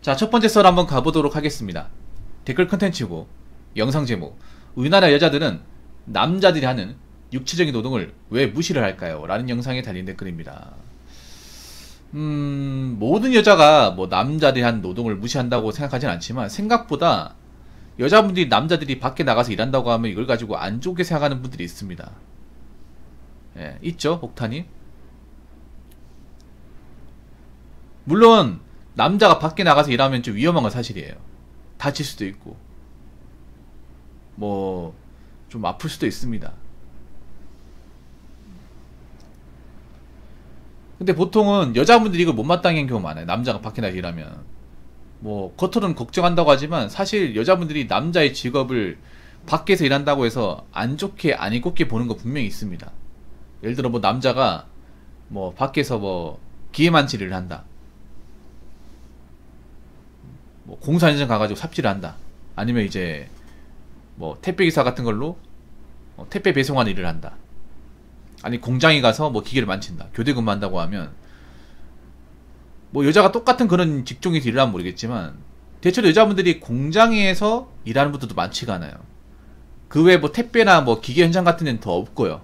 자, 첫 번째 썰 한번 가보도록 하겠습니다. 댓글 컨텐츠고 영상 제목: 우리나라 여자들은 남자들이 하는 육체적인 노동을 왜 무시를 할까요? 라는 영상에 달린 댓글입니다. 모든 여자가 뭐 남자들이 하는 노동을 무시한다고 생각하진 않지만, 생각보다 여자분들이 남자들이 밖에 나가서 일한다고 하면 이걸 가지고 안 좋게 생각하는 분들이 있습니다. 예, 있죠, 옥타님? 물론 남자가 밖에 나가서 일하면 좀 위험한 건 사실이에요. 다칠 수도 있고 뭐 좀 아플 수도 있습니다. 근데 보통은 여자분들이 이걸 못마땅히 하는 경우가 많아요. 남자가 밖에 나가서 일하면 뭐 겉으로는 걱정한다고 하지만, 사실 여자분들이 남자의 직업을 밖에서 일한다고 해서 안 좋게 안 이롭게 보는 거 분명히 있습니다. 예를 들어 뭐 남자가 뭐 밖에서 뭐 기계만지를 한다, 뭐 공사 현장 가가지고 삽질을 한다, 아니면 이제 뭐 택배기사 같은 걸로 택배 배송하는 일을 한다, 아니 공장에 가서 뭐 기계를 만진다, 교대 근무한다고 하면, 뭐 여자가 똑같은 그런 직종에서 일을 하면 모르겠지만 대체로 여자분들이 공장에서 일하는 분들도 많지가 않아요. 그 외에 뭐 택배나 뭐 기계 현장 같은 데는 더 없고요.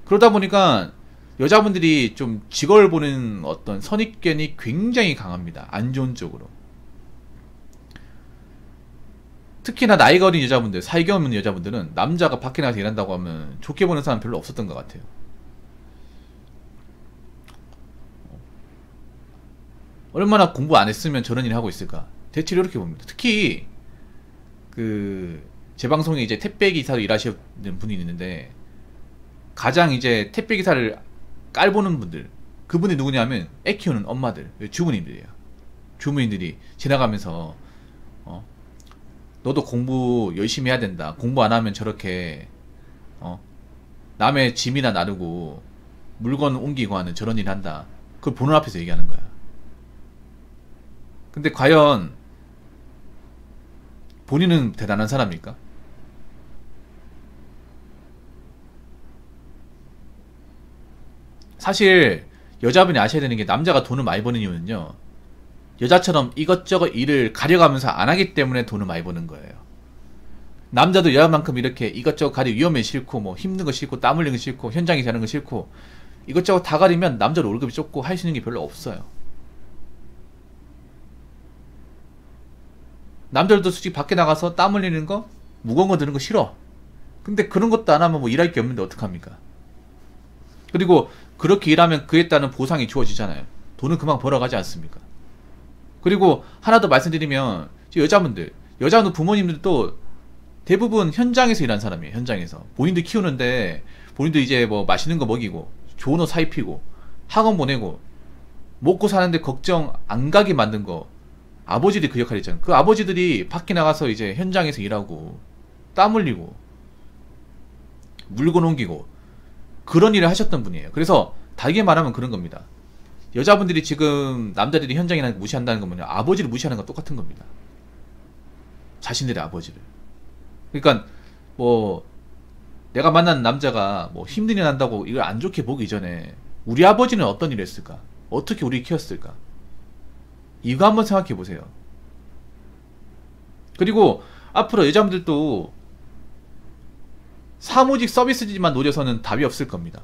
그러다 보니까 여자분들이 좀 직업을 보는 어떤 선입견이 굉장히 강합니다. 안 좋은 쪽으로. 특히나 나이가 어린 여자분들, 사회경 없는 여자분들은 남자가 밖에 나가서 일한다고 하면 좋게 보는 사람 별로 없었던 것 같아요. 얼마나 공부 안 했으면 저런 일을 하고 있을까? 대체로 이렇게 봅니다. 특히 제 방송에 이제 택배기사로 일하시는 분이 있는데, 가장 이제 택배기사를 깔보는 분들, 그분이 누구냐면 애 키우는 엄마들, 주부님들이에요. 주부님들이 지나가면서 너도 공부 열심히 해야 된다, 공부 안 하면 저렇게 남의 짐이나 나르고 물건 옮기고 하는 저런 일 한다, 그걸 보는 앞에서 얘기하는 거야. 근데 과연 본인은 대단한 사람입니까? 사실 여자분이 아셔야 되는 게, 남자가 돈을 많이 버는 이유는요, 여자처럼 이것저것 일을 가려가면서 안 하기 때문에 돈을 많이 버는 거예요. 남자도 여자만큼 이렇게 이것저것 가리, 위험해 싫고 뭐 힘든 거 싫고 땀 흘리는 거 싫고 현장에서 하는 거 싫고 이것저것 다 가리면 남자도 월급이 적고 할 수 있는 게 별로 없어요. 남자들도 솔직히 밖에 나가서 땀 흘리는 거, 무거운 거 드는 거 싫어. 근데 그런 것도 안 하면 뭐 일할 게 없는데 어떡합니까? 그리고 그렇게 일하면 그에 따른 보상이 주어지잖아요. 돈은 그만 벌어가지 않습니까? 그리고 하나 더 말씀드리면, 여자분들 부모님들도 대부분 현장에서 일하는 사람이에요. 현장에서 본인들 키우는데, 본인들 이제 뭐 맛있는 거 먹이고 좋은 옷 사입히고 학원 보내고 먹고 사는데 걱정 안 가게 만든 거 아버지들이 그 역할을 했잖아요. 그 아버지들이 밖에 나가서 이제 현장에서 일하고 땀 흘리고 물건 옮기고 그런 일을 하셨던 분이에요. 그래서 달게 말하면 그런 겁니다. 여자분들이 지금 남자들이 현장에 나가서 무시한다는 건 뭐냐, 아버지를 무시하는 건 똑같은 겁니다. 자신들의 아버지를. 그러니까 뭐 내가 만난 남자가 뭐 힘든 일 한다고 이걸 안 좋게 보기 전에 우리 아버지는 어떤 일을 했을까? 어떻게 우리를 키웠을까? 이거 한번 생각해 보세요. 그리고 앞으로 여자분들도 사무직 서비스직만 노려서는 답이 없을 겁니다.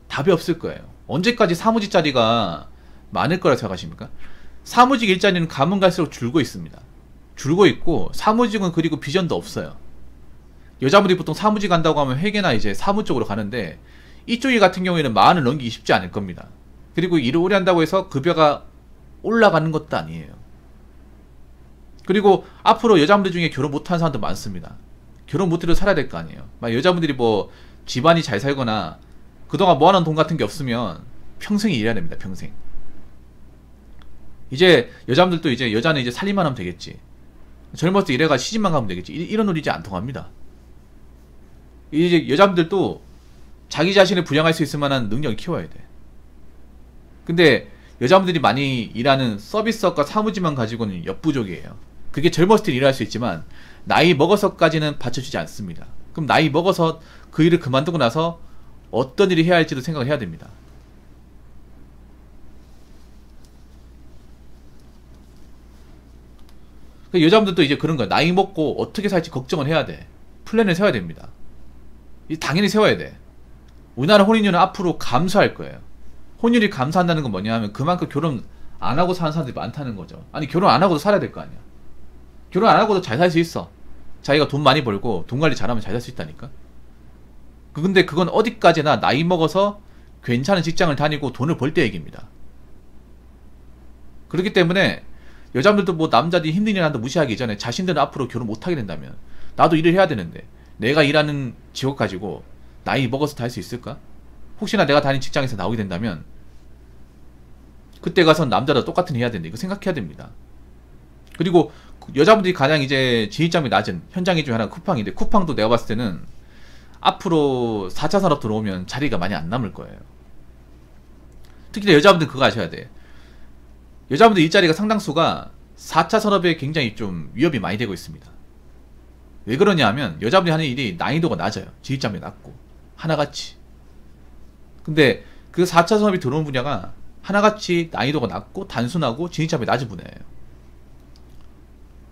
답이 없을 거예요. 언제까지 사무직 자리가 많을 거라 생각하십니까? 사무직 일자리는 가면 갈수록 줄고 있습니다. 줄고 있고, 사무직은 그리고 비전도 없어요. 여자분들이 보통 사무직 간다고 하면 회계나 이제 사무 쪽으로 가는데, 이쪽이 같은 경우에는 40,000을 넘기기 쉽지 않을 겁니다. 그리고 일을 오래 한다고 해서 급여가 올라가는 것도 아니에요. 그리고 앞으로 여자분들 중에 결혼 못하는 사람도 많습니다. 결혼 못해도 살아야 될 거 아니에요. 막 여자분들이 뭐 집안이 잘 살거나 그동안 모아놓은 돈 같은 게 없으면 평생 일해야 됩니다. 평생. 이제 여자분들도 이제 여자는 이제 살림만 하면 되겠지, 젊었을 때 일해가 시집만 가면 되겠지, 이런 논리 이제 안 통합니다. 이제 여자분들도 자기 자신을 부양할 수 있을 만한 능력을 키워야 돼. 근데 여자분들이 많이 일하는 서비스업과 사무직만 가지고는 역부족이에요. 그게 젊었을 때 일할 수 있지만 나이 먹어서까지는 받쳐주지 않습니다. 그럼 나이 먹어서 그 일을 그만두고 나서 어떤 일을 해야 할지도 생각을 해야 됩니다. 그 여자분들도 이제 그런 거야. 나이 먹고 어떻게 살지 걱정을 해야 돼. 플랜을 세워야 됩니다. 당연히 세워야 돼. 우리나라 혼인율은 앞으로 감소할 거예요. 혼인율이 감소한다는 건 뭐냐 하면 그만큼 결혼 안 하고 사는 사람들이 많다는 거죠. 아니 결혼 안 하고도 살아야 될 거 아니야. 결혼 안 하고도 잘 살 수 있어. 자기가 돈 많이 벌고 돈 관리 잘하면 잘 살 수 있다니까. 근데 그건 어디까지나 나이 먹어서 괜찮은 직장을 다니고 돈을 벌 때 얘기입니다. 그렇기 때문에 여자분들도 뭐 남자들이 힘든 일 한다 무시하기 전에 자신들은 앞으로 결혼 못하게 된다면 나도 일을 해야 되는데 내가 일하는 직업 가지고 나이 먹어서 다 할 수 있을까? 혹시나 내가 다닌 직장에서 나오게 된다면 그때 가서 남자도 똑같은 일 해야 된다. 이거 생각해야 됩니다. 그리고 여자분들이 가장 이제 진입장벽이 낮은 현장인 중에 하나가 쿠팡인데 쿠팡도 내가 봤을 때는 앞으로 4차 산업 들어오면 자리가 많이 안 남을 거예요. 특히 여자분들 그거 아셔야 돼. 여자분들 일자리가 상당수가 4차 산업에 굉장히 좀 위협이 많이 되고 있습니다. 왜 그러냐 하면 여자분들이 하는 일이 난이도가 낮아요. 진입장벽이 낮고 하나같이. 근데 그 4차 산업이 들어오는 분야가 하나같이 난이도가 낮고 단순하고 진입장벽이 낮은 분야예요.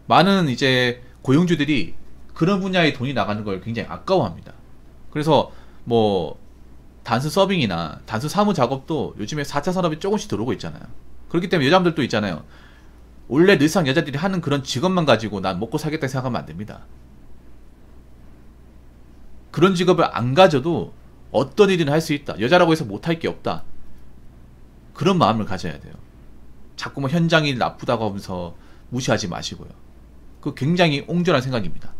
많은 이제 고용주들이 그런 분야에 돈이 나가는 걸 굉장히 아까워합니다. 그래서 뭐 단순 서빙이나 단순 사무 작업도 요즘에 4차 산업이 조금씩 들어오고 있잖아요. 그렇기 때문에 여자분들도 있잖아요. 원래 늘상 여자들이 하는 그런 직업만 가지고 난 먹고 살겠다 생각하면 안 됩니다. 그런 직업을 안 가져도 어떤 일이나 할 수 있다. 여자라고 해서 못할 게 없다. 그런 마음을 가져야 돼요. 자꾸 뭐 현장일 나쁘다고 하면서 무시하지 마시고요. 그 굉장히 옹졸한 생각입니다.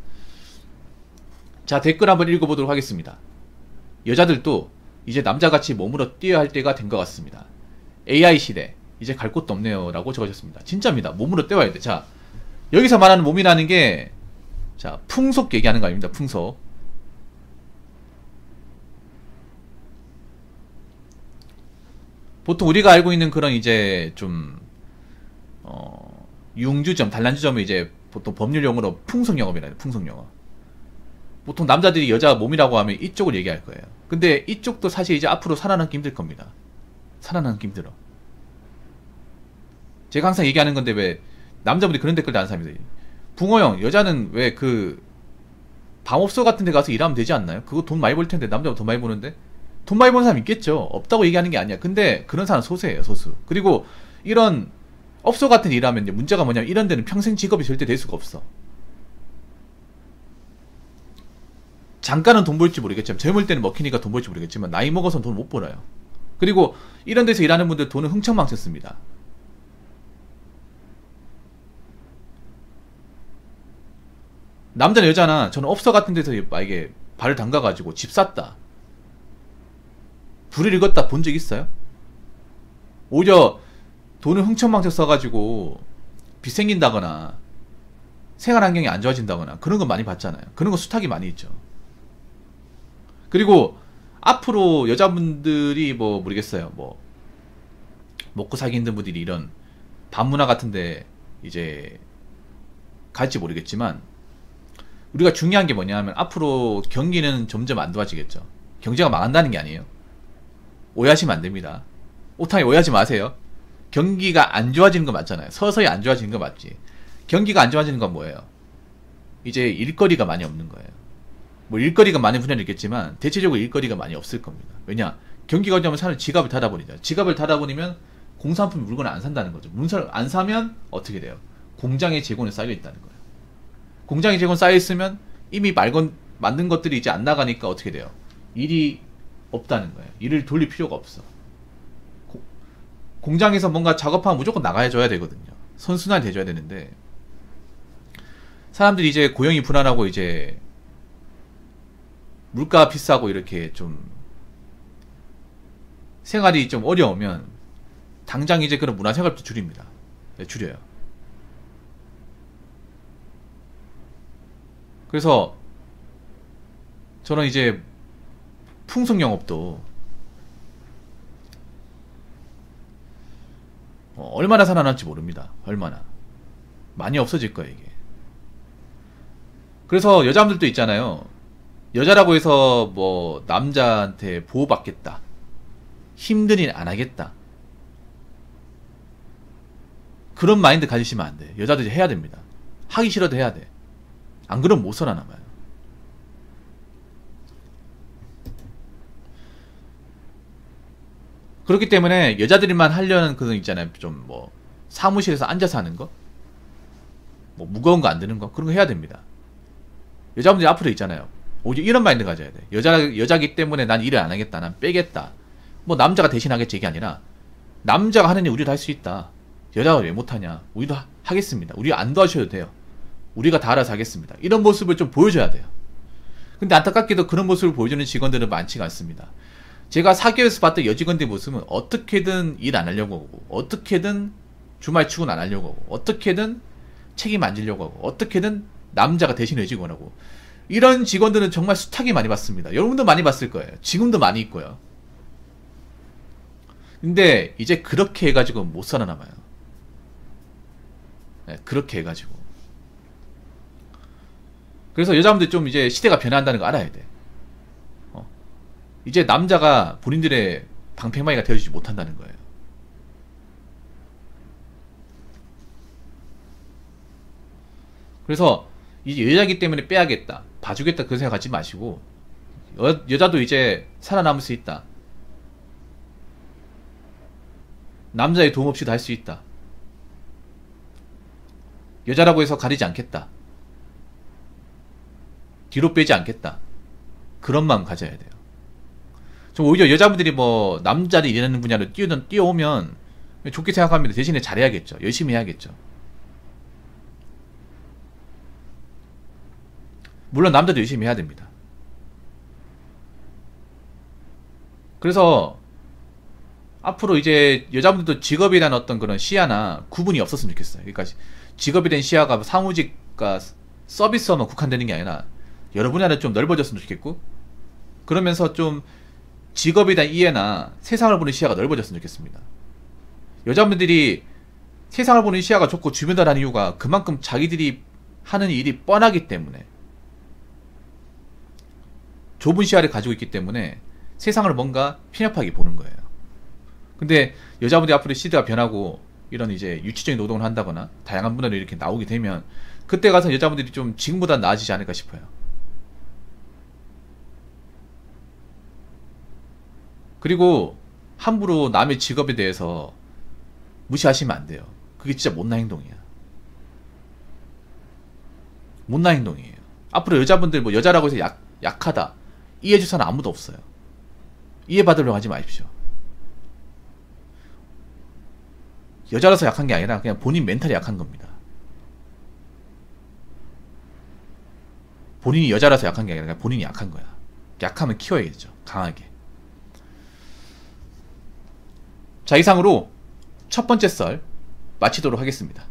자, 댓글 한번 읽어보도록 하겠습니다. 여자들도 이제 남자같이 몸으로 뛰어야 할 때가 된 것 같습니다. AI 시대 이제 갈 곳도 없네요 라고 적으셨습니다. 진짜입니다. 몸으로 뛰어야 돼. 자, 여기서 말하는 몸이라는 게 자, 풍속 얘기하는 거 아닙니다. 풍속. 보통 우리가 알고 있는 그런 이제 좀 융주점, 단란주점을 이제 보통 법률 용어로 풍속 영업이라요. 풍속 영업. 보통 남자들이 여자 몸이라고 하면 이쪽을 얘기할 거예요. 근데 이쪽도 사실 이제 앞으로 살아남기 힘들 겁니다. 살아남기 힘들어. 제가 항상 얘기하는 건데 왜 남자분들이 그런 댓글 다는 사람이세요. 붕어형, 여자는 왜 그 방업소 같은 데 가서 일하면 되지 않나요? 그거 돈 많이 벌 텐데 남자보다 돈 많이 버는데? 돈 많이 버는 사람 있겠죠. 없다고 얘기하는 게 아니야. 근데 그런 사람 소수예요. 소수. 그리고 이런 업소 같은 일 하면 문제가 뭐냐면 이런 데는 평생 직업이 절대 될 수가 없어. 잠깐은 돈 벌지 모르겠지만 젊을 때는 먹히니까 돈 벌지 모르겠지만 나이 먹어서는 돈 못 벌어요. 그리고 이런 데서 일하는 분들 돈은 흥청망청 씁니다. 남자나 여자나 저는 업소 같은 데서 만약에 발을 담가가지고 집 샀다, 불을 읽었다 본 적 있어요? 오히려 돈을 흥청망청 써가지고 빚 생긴다거나 생활 환경이 안 좋아진다거나 그런 거 많이 봤잖아요. 그런 거 수탁이 많이 있죠. 그리고 앞으로 여자분들이 뭐 모르겠어요. 뭐 먹고 살기 힘든 분들이 이런 밤문화 같은데 이제 갈지 모르겠지만 우리가 중요한 게 뭐냐 하면 앞으로 경기는 점점 안 좋아지겠죠. 경제가 망한다는 게 아니에요. 오해하시면 안 됩니다. 오타니 오해하지 마세요. 경기가 안 좋아지는 거 맞잖아요. 서서히 안 좋아지는 거 맞지. 경기가 안 좋아지는 건 뭐예요? 이제 일거리가 많이 없는 거예요. 뭐 일거리가 많은 분야는 있겠지만 대체적으로 일거리가 많이 없을 겁니다. 왜냐? 경기가 어쩌면 사는 지갑을 닫아버리죠. 지갑을 닫아버리면 공산품 물건을 안 산다는 거죠. 물건을 안 사면 어떻게 돼요? 공장의 재고는 쌓여 있다는 거예요. 공장의 재고는 쌓여 있으면 이미 만든 것들이 이제 안 나가니까 어떻게 돼요? 일이 없다는 거예요. 일을 돌릴 필요가 없어. 공장에서 뭔가 작업하면 무조건 나가줘야 되거든요. 선순환이 돼줘야 되는데 사람들이 이제 고용이 불안하고 이제 물가 비싸고 이렇게 좀 생활이 좀 어려우면 당장 이제 그런 문화생활도 줄입니다. 네, 줄여요. 그래서 저는 이제 풍속영업도 얼마나 살아남을지 모릅니다. 얼마나 많이 없어질 거예요 이게. 그래서 여자분들도 있잖아요. 여자라고 해서 뭐 남자한테 보호받겠다, 힘든 일 안 하겠다, 그런 마인드 가지시면 안 돼요. 여자들이 해야 됩니다. 하기 싫어도 해야 돼. 안 그러면 못 살아남아요. 그렇기 때문에 여자들만 하려는 그런 있잖아요. 좀 뭐 사무실에서 앉아서 하는 거, 뭐 무거운 거 안 드는 거, 그런 거 해야 됩니다. 여자분들이 앞으로 있잖아요. 오히려 이런 마인드 가져야 돼. 여자기 때문에 난 일을 안 하겠다. 난 빼겠다. 뭐 남자가 대신 하겠지 이게 아니라 남자가 하는 일 우리도 할 수 있다. 여자가 왜 못하냐? 우리도 하겠습니다. 우리 안 도와주셔도 돼요. 우리가 다 알아서 하겠습니다. 이런 모습을 좀 보여줘야 돼요. 근데 안타깝게도 그런 모습을 보여주는 직원들은 많지가 않습니다. 제가 사기업에서 봤던 여직원들 모습은 어떻게든 일 안 하려고 하고, 어떻게든 주말 출근 안 하려고 하고, 어떻게든 책임 안 지려고 하고, 어떻게든 남자가 대신 해주고 하고, 이런 직원들은 정말 숱하게 많이 봤습니다. 여러분도 많이 봤을 거예요. 지금도 많이 있고요. 근데 이제 그렇게 해가지고 못 살아남아요. 네, 그렇게 해가지고. 그래서 여자분들 좀 이제 시대가 변한다는 거 알아야 돼. 이제 남자가 본인들의 방패막이가 되어주지 못한다는 거예요. 그래서 이제 여자기 때문에 빼야겠다, 봐주겠다, 그 생각하지 마시고, 여자도 이제 살아남을 수 있다. 남자의 도움 없이도 할 수 있다. 여자라고 해서 가리지 않겠다. 뒤로 빼지 않겠다. 그런 마음 가져야 돼요. 좀 오히려 여자분들이 뭐 남자들이 일하는 분야로 뛰어오면 좋게 생각합니다. 대신에 잘해야겠죠. 열심히 해야겠죠. 물론 남자도 열심히 해야 됩니다. 그래서 앞으로 이제 여자분들도 직업에 대한 어떤 그런 시야나 구분이 없었으면 좋겠어요. 그러니까 직업에 대한 시야가 사무직과 서비스업만 국한되는 게 아니라 여러 분야로 좀 넓어졌으면 좋겠고, 그러면서 좀 직업에 대한 이해나 세상을 보는 시야가 넓어졌으면 좋겠습니다. 여자분들이 세상을 보는 시야가 좋고 주변다라는 이유가 그만큼 자기들이 하는 일이 뻔하기 때문에, 좁은 시야를 가지고 있기 때문에 세상을 뭔가 편협하게 보는 거예요. 근데 여자분들이 앞으로 시대가 변하고 이런 이제 유치적인 노동을 한다거나 다양한 분야로 이렇게 나오게 되면 그때 가서 여자분들이 좀 지금보다 나아지지 않을까 싶어요. 그리고 함부로 남의 직업에 대해서 무시하시면 안 돼요. 그게 진짜 못난 행동이야. 못난 행동이에요. 앞으로 여자분들 뭐 여자라고 해서 약하다 이해해줄 사람 아무도 없어요. 이해받으려고 하지 마십시오. 여자라서 약한 게 아니라 그냥 본인 멘탈이 약한 겁니다. 본인이 여자라서 약한 게 아니라 그냥 본인이 약한 거야. 약하면 키워야겠죠. 강하게. 자, 이상으로 첫 번째 썰 마치도록 하겠습니다.